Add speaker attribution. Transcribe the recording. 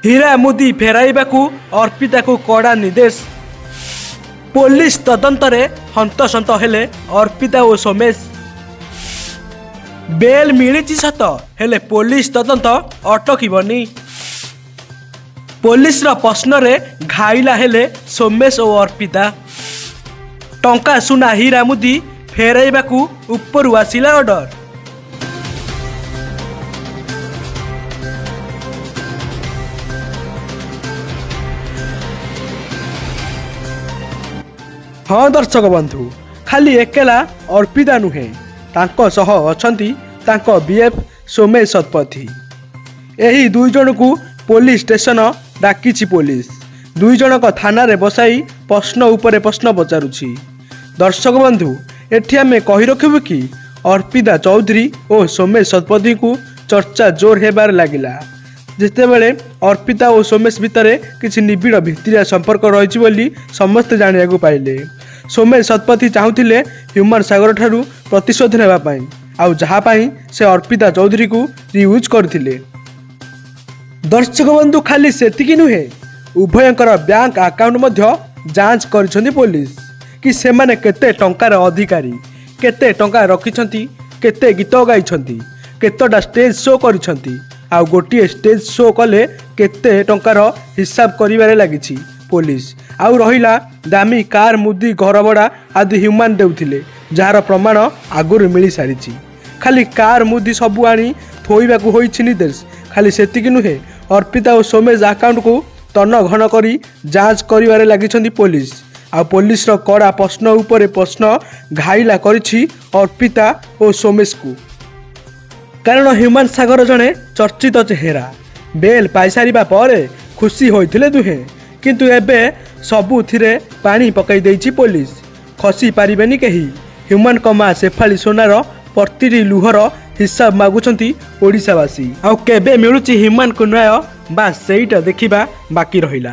Speaker 1: ହୀରା ମୁଦି ଫେରାଇବାକୁ ଅର୍ପିତାକୁ କଡ଼ା ନିର୍ଦ୍ଦେଶ। ପୋଲିସ ତଦନ୍ତରେ ହନ୍ତସନ୍ତ ହେଲେ ଅର୍ପିତା ଓ ସୋମେଶ। ବେଲ୍ ମିଳିଛି ସତ, ହେଲେ ପୋଲିସ ତଦନ୍ତ ଅଟକିବନି। ପୋଲିସର ପ୍ରଶ୍ନରେ ଘାଇଲା ହେଲେ ସୋମେଶ ଓ ଅର୍ପିତା। ଟଙ୍କା ସୁନା ହୀରା ମୁଦି ଫେରାଇବାକୁ ଉପରୁ ଆସିଲା ଅର୍ଡର। ହଁ ଦର୍ଶକ ବନ୍ଧୁ, ଖାଲି ଏକେଲା ଅର୍ପିତା ନୁହେଁ, ତାଙ୍କ ସହ ଅଛନ୍ତି ତାଙ୍କ ବିଏଫ୍ ସୋମେଶ ଶତପଥୀ। ଏହି ଦୁଇ ଜଣଙ୍କୁ ପୋଲିସ ଷ୍ଟେସନ ଡାକିଛି ପୋଲିସ। ଦୁଇ ଜଣଙ୍କ ଥାନାରେ ବସାଇ ପ୍ରଶ୍ନ ଉପରେ ପ୍ରଶ୍ନ ପଚାରୁଛି। ଦର୍ଶକ ବନ୍ଧୁ, ଏଠି ଆମେ କହି ରଖିବୁ କି ଅର୍ପିତା ଚୌଧୁରୀ ଓ ସୋମେଶ ଶତପଥୀଙ୍କୁ ଚର୍ଚ୍ଚା ଜୋର ହେବାରେ ଲାଗିଲା, ଯେତେବେଳେ ଅର୍ପିତା ଓ ସୋମେଶ ଭିତରେ କିଛି ନିବିଡ଼ ଭିତିରିଆ ସମ୍ପର୍କ ରହିଛି ବୋଲି ସମସ୍ତେ ଜାଣିବାକୁ ପାଇଲେ। ସୋମେଶ ଶତପଥୀ ଚାହୁଁଥିଲେ ହ୍ୟୁମାନ ସାଗର ଠାରୁ ପ୍ରତିଶୋଧ ନେବା ପାଇଁ, ଆଉ ଯାହା ପାଇଁ ସେ ଅର୍ପିତା ଚୌଧୁରୀକୁ ରିୟୁଜ୍ କରିଥିଲେ। ଦର୍ଶକ ବନ୍ଧୁ, ଖାଲି ସେତିକି ନୁହେଁ, ଉଭୟଙ୍କର ବ୍ୟାଙ୍କ ଆକାଉଣ୍ଟ ମଧ୍ୟ ଯାଞ୍ଚ କରିଛନ୍ତି ପୋଲିସ କି ସେମାନେ କେତେ ଟଙ୍କାର ଅଧିକାରୀ, କେତେ ଟଙ୍କା ରଖିଛନ୍ତି, କେତେ ଗୀତ ଗାଇଛନ୍ତି, କେତେଟା ଷ୍ଟେଜ୍ ଶୋ କରିଛନ୍ତି, ଆଉ ଗୋଟିଏ ଷ୍ଟେଜ୍ ଶୋ କଲେ କେତେ ଟଙ୍କାର ହିସାବ କରିବାରେ ଲାଗିଛି ପୋଲିସ। ଆଉ ରହିଲା ଦାମୀ କାର୍, ମୁଦି, ଘର ଭଡ଼ା ଆଦି ହ୍ୟୁମାନ ଦେଉଥିଲେ, ଯାହାର ପ୍ରମାଣ ଆଗରୁ ମିଳିସାରିଛି। ଖାଲି କାର୍, ମୁଦି ସବୁ ଆଣି ଥୋଇବାକୁ ହୋଇଛି ନିର୍ଦ୍ଦେଶ। ଖାଲି ସେତିକି ନୁହେଁ, ଅର୍ପିତା ଓ ସୋମେଶ ଆକାଉଣ୍ଟକୁ ତନଘନ କରି ଯାଞ୍ଚ କରିବାରେ ଲାଗିଛନ୍ତି ପୋଲିସ। ଆଉ ପୋଲିସର କଡ଼ା ପ୍ରଶ୍ନ ଉପରେ ପ୍ରଶ୍ନ ଘାଇଲା କରିଛି ଅର୍ପିତା ଓ ସୋମେଶକୁ। କାରଣ ହ୍ୟୁମାନ ସାଗର ଜଣେ ଚର୍ଚ୍ଚିତ ଚେହେରା। ବେଲ୍ ପାଇସାରିବା ପରେ ଖୁସି ହୋଇଥିଲେ ଦୁହେଁ, କିନ୍ତୁ ଏବେ ସବୁଥିରେ ପାଣି ପକାଇ ଦେଇଛି ପୋଲିସ। ଖସି ପାରିବେନି କେହି। ହ୍ୟୁମାନଙ୍କ ମା ଶେଫାଳି ସୋନାର ପ୍ରତିଟି ଲୁହର ହିସାବ ମାଗୁଛନ୍ତି ଓଡ଼ିଶାବାସୀ। ଆଉ କେବେ ମିଳୁଛି ହ୍ୟୁମାନଙ୍କୁ ନ୍ୟାୟ, ବାସ୍ ସେଇଟା ଦେଖିବା ବାକି ରହିଲା।